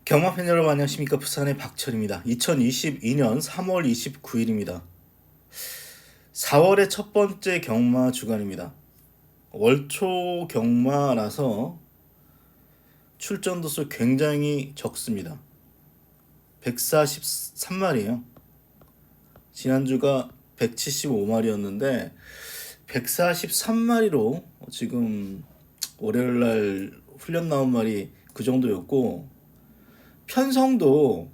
경마팬 여러분 안녕하십니까. 부산의 박철입니다. 2022년 3월 29일입니다. 4월의 첫 번째 경마 주간입니다. 월초 경마라서 출전도 수 굉장히 적습니다. 143마리예요. 지난주가 175마리였는데 143마리로 지금 월요일날 훈련 나온 말이 그 정도였고, 편성도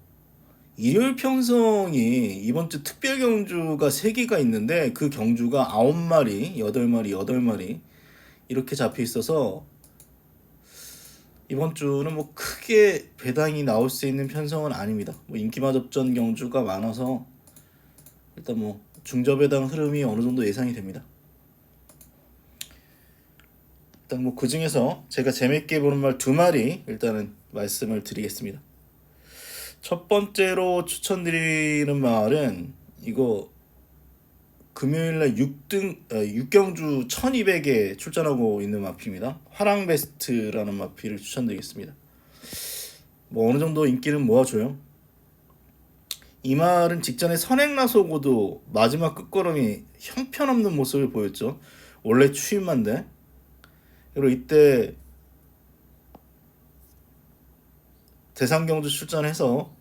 일요일 편성이 이번 주 특별 경주가 3개가 있는데 그 경주가 9마리, 8마리, 8마리 이렇게 잡혀 있어서 이번 주는 뭐 크게 배당이 나올 수 있는 편성은 아닙니다. 뭐 인기마접전 경주가 많아서 일단 뭐 중저배당 흐름이 어느 정도 예상이 됩니다. 일단 뭐 그 중에서 제가 재밌게 보는 말 2마리 일단은 말씀을 드리겠습니다. 첫 번째로 추천드리는 말은 이거 금요일날 6경주 1200에 출전하고 있는 마피입니다. 화랑베스트라는 마피를 추천드리겠습니다. 뭐 어느 정도 인기는 모아줘요. 이 말은 직전에 선행나서고도 마지막 끝걸음이 형편없는 모습을 보였죠. 원래 추임만데. 그리고 이때 대상경주 출전해서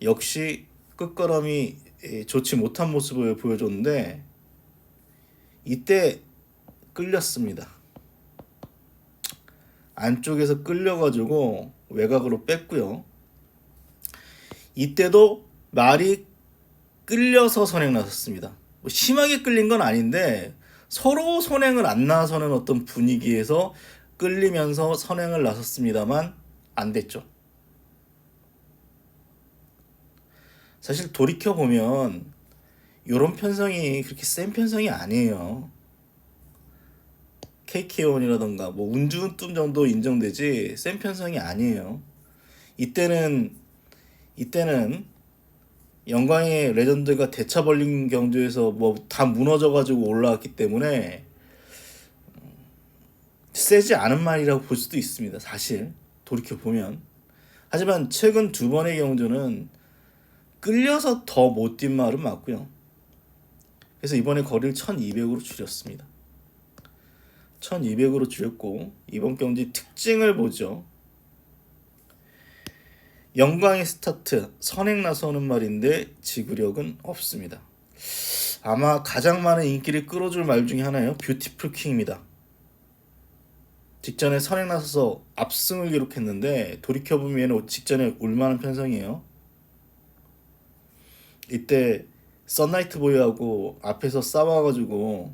역시 끝걸음이 좋지 못한 모습을 보여줬는데 이때 끌렸습니다. 안쪽에서 끌려가지고 외곽으로 뺐고요. 이때도 말이 끌려서 선행 나섰습니다. 뭐 심하게 끌린 건 아닌데 서로 선행을 안 나서는 어떤 분위기에서 끌리면서 선행을 나섰습니다만 안 됐죠. 사실 돌이켜보면 이런 편성이 그렇게 센 편성이 아니에요. KK1이라던가 뭐 운주운뜸 정도 인정되지 센 편성이 아니에요. 이때는 영광의 레전드가 대차 벌린 경주에서 뭐 다 무너져가지고 올라왔기 때문에 세지 않은 말이라고 볼 수도 있습니다. 사실 돌이켜보면. 하지만 최근 2번의 경주는 끌려서 더 못 뛴 말은 맞고요. 그래서 이번에 거리를 1200으로 줄였습니다. 1200으로 줄였고 이번 경기 특징을 보죠. 영광의 스타트, 선행 나서는 말인데 지구력은 없습니다. 아마 가장 많은 인기를 끌어줄 말 중에 하나예요. 뷰티풀 킹입니다. 직전에 선행 나서서 압승을 기록했는데 돌이켜보면 직전에 울만한 편성이에요. 이때 썬라이트 보이하고 앞에서 싸워가지고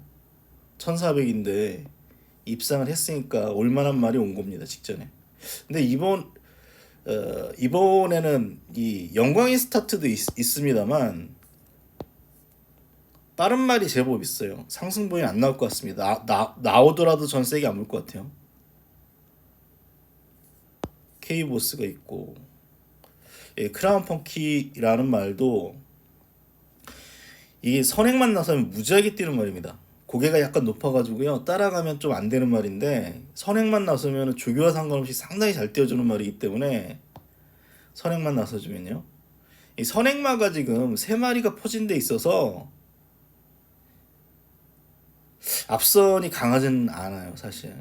1400인데 입상을 했으니까 올만한 말이 온 겁니다. 직전에. 근데 이번에는 이 영광의 스타트도 있습니다만 빠른 말이 제법 있어요. 상승보이는 안 나올 것 같습니다. 나오더라도 전 세게 안 볼 것 같아요. K보스가 있고, 크라운 펑키라는 말도 이게 선행만 나서면 무지하게 뛰는 말입니다. 고개가 약간 높아가지고요. 따라가면 좀 안 되는 말인데 선행만 나서면 조교와 상관없이 상당히 잘 뛰어주는 말이기 때문에 선행만 나서주면요. 이 선행마가 지금 3마리가 포진돼 있어서 앞선이 강하진 않아요. 사실.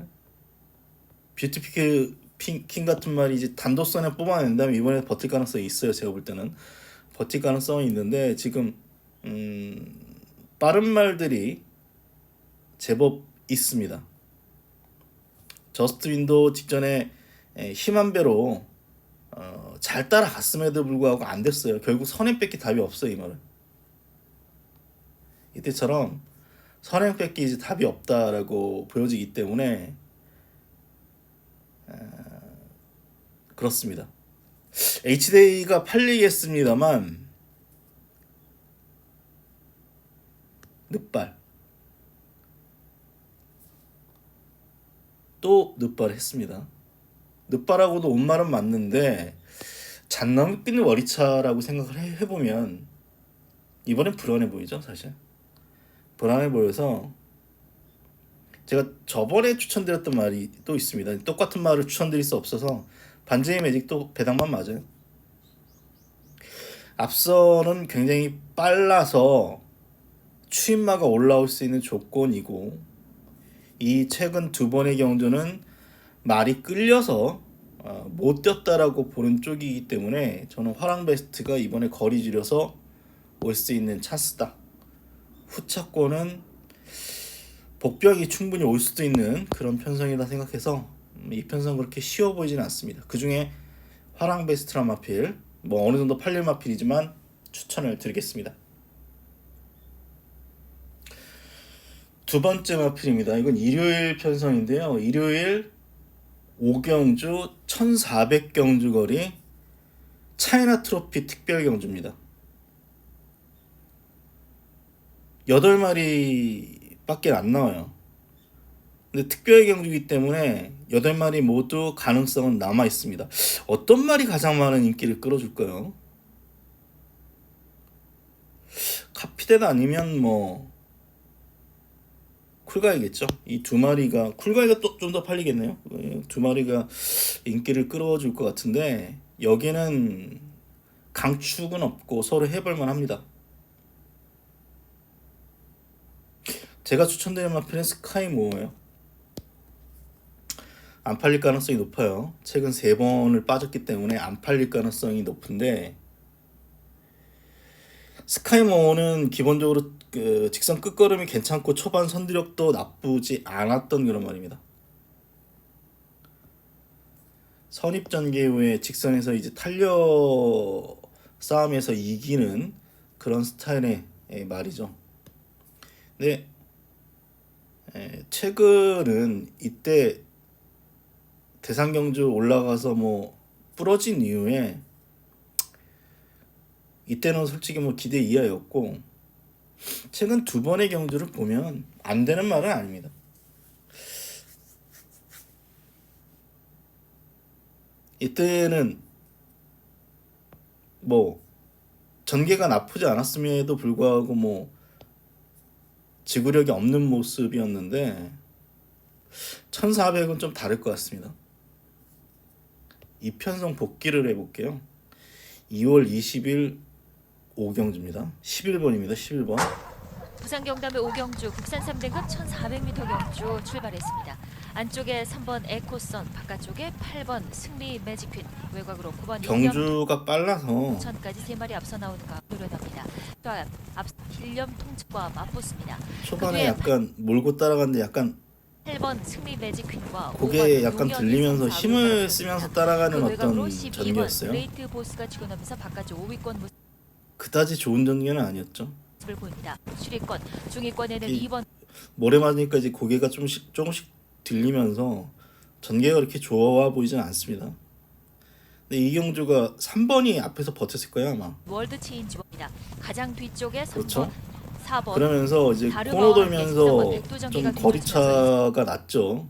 뷰티피크 킹 같은 말이 이제 단독선에 뽑아낸다면 이번에 버틸 가능성이 있어요. 제가 볼 때는 버틸 가능성이 있는데 지금 빠른 말들이 제법 있습니다. 저스트 윈도 직전에 힘한 배로 잘 따라갔음에도 불구하고 안 됐어요. 결국 선행 뺏기 답이 없어요. 이 말은 이때처럼 선행 뺏기 이제 답이 없다라고 보여지기 때문에 그렇습니다. H데이가 팔리겠습니다만 늑발 또 늑발했습니다. 늑발하고도 온 말은 맞는데 잔나무 핀 워리차라고 생각을 해보면 이번엔 불안해 보이죠. 사실 불안해 보여서 제가 저번에 추천드렸던 말이 또 있습니다. 똑같은 말을 추천드릴 수 없어서 반지의 매직도 배당만 맞아요. 앞선은 굉장히 빨라서 추임마가 올라올 수 있는 조건이고, 이 최근 두 번의 경주는 말이 끌려서 못 뛰었다라고 보는 쪽이기 때문에 저는 화랑베스트가 이번에 거리 줄여서 올 수 있는 찬스다. 후차권은 복벽이 충분히 올 수도 있는 그런 편성이다 생각해서 이 편성 그렇게 쉬워 보이지는 않습니다. 그 중에 화랑베스트란 마필, 뭐 어느 정도 팔릴 마필이지만 추천을 드리겠습니다. 두 번째 마필입니다. 이건 일요일 편성인데요. 일요일 5경주 1400경주 거리 차이나 트로피 특별 경주입니다. 8마리밖에 안 나와요. 근데 특별 경주이기 때문에 8마리 모두 가능성은 남아 있습니다. 어떤 말이 가장 많은 인기를 끌어줄까요? 카피데드 아니면 뭐 쿨가이겠죠. 이 두 마리가, 쿨가이가 또 좀 더 팔리겠네요. 두 마리가 인기를 끌어줄 것 같은데 여기는 강축은 없고 서로 해볼만 합니다. 제가 추천드리는 마필은 스카이모어예요. 안 팔릴 가능성이 높아요. 최근 3번을 빠졌기 때문에 안 팔릴 가능성이 높은데, 스카이모어는 기본적으로 그 직선 끝걸음이 괜찮고 초반 선두력도 나쁘지 않았던 그런 말입니다. 선입 전개 후에 직선에서 이제 탄력 싸움에서 이기는 그런 스타일의 말이죠. 근데 최근은 이때 대상경주 올라가서 뭐 부러진 이후에 이때는 솔직히 뭐 기대 이하였고, 최근 두 번의 경주를 보면 안 되는 말은 아닙니다. 이때는 뭐 전개가 나쁘지 않았음에도 불구하고 뭐 지구력이 없는 모습이었는데 1400은 좀 다를 것 같습니다. 이편성 복귀를 해볼게요. 2월 20일 5경주입니다. 11번입니다. 11번. 부산 경담의 오경주 국산 3등급 1400m 경주 출발했습니다. 안쪽에 3번 에코선, 바깥쪽에 8번 승리 매직퀸, 외곽으로 9번 경주가 빨라서 천까지 3마리 앞서 나오는 가 노련합니다. 또 앞 힐렴 통첩과 맞붙습니다. 초반에 약간 몰고 따라가는데 약간 8번 승리 매직퀸과 고개 약간 들리면서 힘을 쓰면서 따라가는 어떤 전개였어요. 그레이트 보스가 치고 나면서 바깥쪽 5위권 그다지 좋은 전개는 아니었죠. 모습을 보입니다. 수리권, 중위권에는 2번 모래 맞으니까 이제 고개가 조금씩 들리면서 전개가 그렇게 좋아 보이진 않습니다. 근데 이경주가 3번이 앞에서 버텼을 거예요 아마. 월드 체인지입니다. 가장 뒤쪽에 3번, 그렇죠. 4번. 그러면서 이제 코너 돌면서 좀 거리차가 났죠.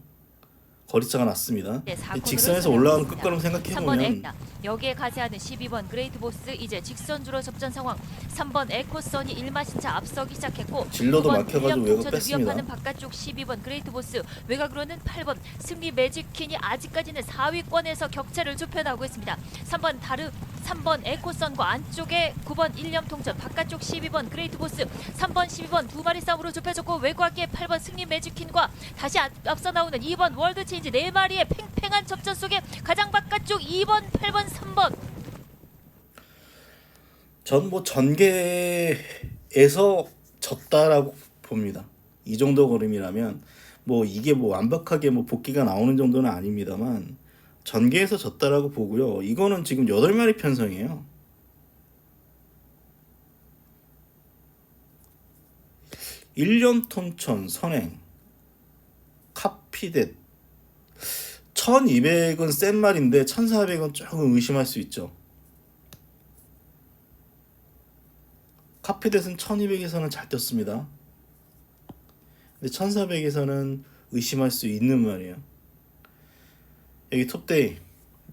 거리차가 났습니다. 네, 직선에서 올라가는 끝걸음 생각해보면 여기에 가세하는 12번 그레이트 보스 이제 직선주로 접전 상황. 3번 에코선이 1마신차 앞서기 시작했고 진로도 막혀가지고 외곽 뺐습니다. 위협하는 바깥쪽 12번 그레이트 보스, 외곽으로는 8번 승리 매직퀸이 아직까지는 4위권에서 격차를 좁혀나가고 있습니다. 3번 에코선과 안쪽에 9번 일념 통전, 바깥쪽 12번 그레이트 보스, 3번 12번 두 마리 싸움으로 좁혀졌고 외곽에 8번 승리 매직퀸과 다시 앞서 나오는 2번 월드 체인지 4마리의 팽팽한 접전 속에 가장 바깥쪽 2번, 8번, 3번. 전 뭐 전개에서 졌다라고 봅니다. 이 정도 걸음이라면 뭐 이게 뭐 완벽하게 뭐 복귀가 나오는 정도는 아닙니다만 전개에서 졌다라고 보고요. 이거는 지금 8마리 편성이에요. 일년통천, 선행, 카피댓 1200은 센 말인데 1400은 조금 의심할 수 있죠. 카피댓은 1200에서는 잘 떴습니다. 근데 1400에서는 의심할 수 있는 말이에요. 여기 톱데이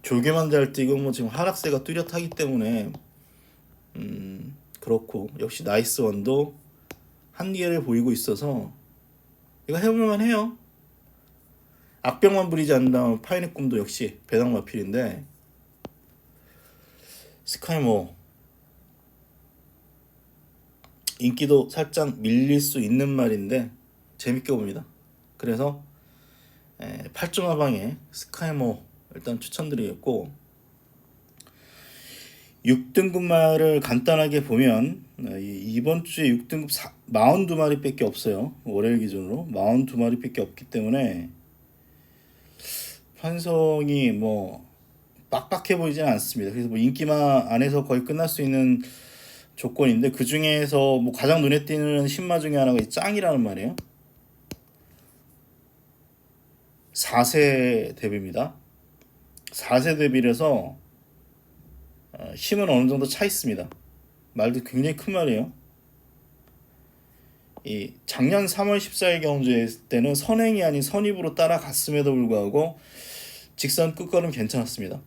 조개만 잘 뛰고 뭐 지금 하락세가 뚜렷하기 때문에 그렇고, 역시 나이스 원도 한계를 보이고 있어서 이거 해볼만 해요. 악병만 부리지 않는다면 파인의 꿈도 역시 배당 마필인데 스카이모 인기도 살짝 밀릴 수 있는 말인데 재밌게 봅니다. 그래서 8점 하방에 스카이모 일단 추천드리겠고 6등급 말을 간단하게 보면 이번 주에 6등급 42마리밖에 없어요. 월요일 기준으로 42마리밖에 없기 때문에 환성이 뭐 빡빡해 보이지는 않습니다. 그래서 뭐 인기마 안에서 거의 끝날 수 있는 조건인데 그 중에서 뭐 가장 눈에 띄는 신마 중에 하나가 이 짱이라는 말이에요. 4세 데뷔입니다. 4세 데뷔라서 힘은 어느 정도 차 있습니다. 말도 굉장히 큰 말이에요. 이 작년 3월 14일 경주회 때는 선행이 아닌 선입으로 따라갔음에도 불구하고 직선 끝걸음 괜찮았습니다.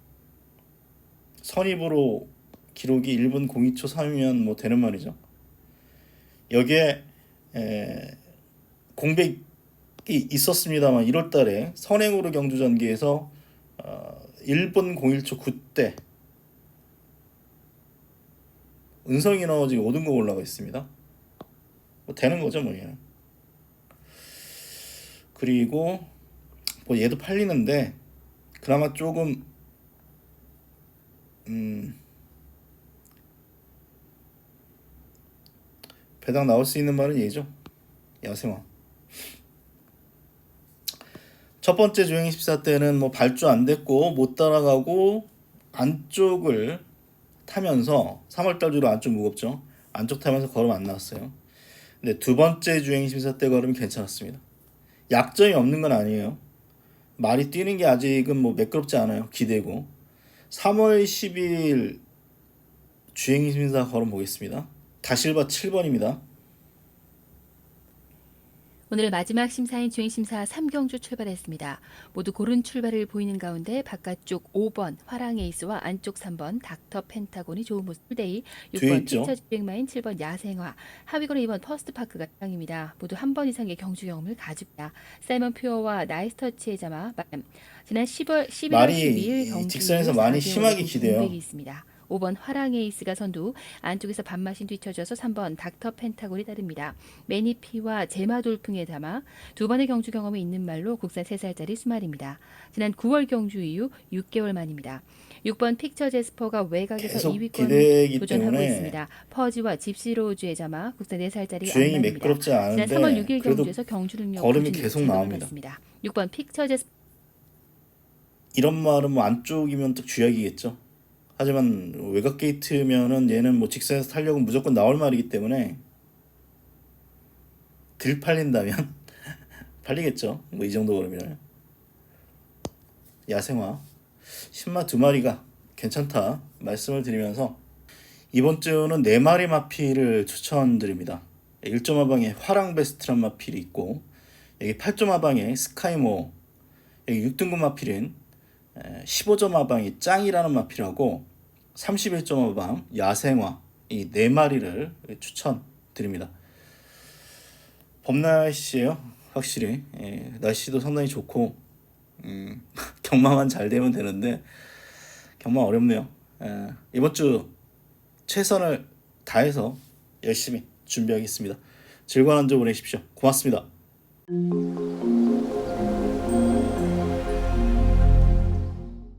선입으로 기록이 1분 02초 3이면 뭐 되는 말이죠. 여기에 공백이 있었습니다만 1월달에 선행으로 경주 전기에서 1분 01초 9대 은성이 나와 지금 5등급 올라가 있습니다. 뭐 되는 거죠 뭐 얘는. 그리고 뭐 얘도 팔리는데 그나마 조금 배당 나올 수 있는 말은 얘죠. 야생화. 첫 번째 주행 14 때는 뭐 발주 안 됐고 못 따라가고 안쪽을 타면서 3월달 주로 안쪽 무겁죠. 안쪽 타면서 걸음 안 나왔어요. 근데 두 번째 주행 14 때 걸음이 괜찮았습니다. 약점이 없는 건 아니에요. 말이 뛰는 게 아직은 뭐 매끄럽지 않아요. 기대고 3월 10일 주행 24 걸음 보겠습니다. 다실바 7번입니다. 오늘 마지막 심사인 주행심사 3경주 출발했습니다. 모두 고른 출발을 보이는 가운데 바깥쪽 5번 화랑에이스와 안쪽 3번 닥터 펜타곤이 좋은 모습. 풀데이 뒤에 6번 있죠. 피처 주행마인 7번 야생화 하위고는 2번 퍼스트파크가 땅입니다. 모두 한 번 이상의 경주 경험을 가집니다. 사이먼 퓨어와 나이스터치의 자마 지난 11월 12일 말이 경주 직선에서 많이 심하게 기대요. 공백이 있습니다. 5번 화랑에이스가 선두, 안쪽에서 반마신 뒤쳐져서 3번 닥터 펜타곤이 따릅니다. 매니피와 제마돌풍에 담아 두 번의 경주 경험이 있는 말로 국산 3살짜리 수말입니다. 지난 9월 경주 이후 6개월 만입니다. 6번 픽처 제스퍼가 외곽에서 계속 2위권을 기대기 도전하고 때문에 있습니다. 퍼지와 집시로즈의 자마 국산 4살짜리 주행이 안마입니다. 매끄럽지 지난 않은데 3월 6일 그래도 경주에서 경주 능력 걸음이 꾸준히 계속 제거를 나옵니다. 받습니다. 6번 픽처 제스퍼 이런 말은 뭐 안쪽이면 또 쥐약이겠죠. 하지만 외곽 게이트면은 얘는 뭐 직선에서 타려고 무조건 나올 말이기 때문에 들 팔린다면 팔리겠죠. 뭐 이 정도 걸음이면 야생화 신마 2마리가 괜찮다 말씀을 드리면서 이번 주는 4마리 마필을 추천드립니다. 1점 하방에 화랑 베스트란 마필이 있고 여기 8점 하방에 스카이모 여기 6등급 마필인 15점 하방이 짱이라는 마필하고 31점 하방 야생화 이 4마리를 추천드립니다. 봄날씨예요. 확실히 날씨도 상당히 좋고 경마만 잘 되면 되는데 경마 어렵네요. 이번 주 최선을 다해서 열심히 준비하겠습니다. 즐거운 한 주 보내십시오. 고맙습니다.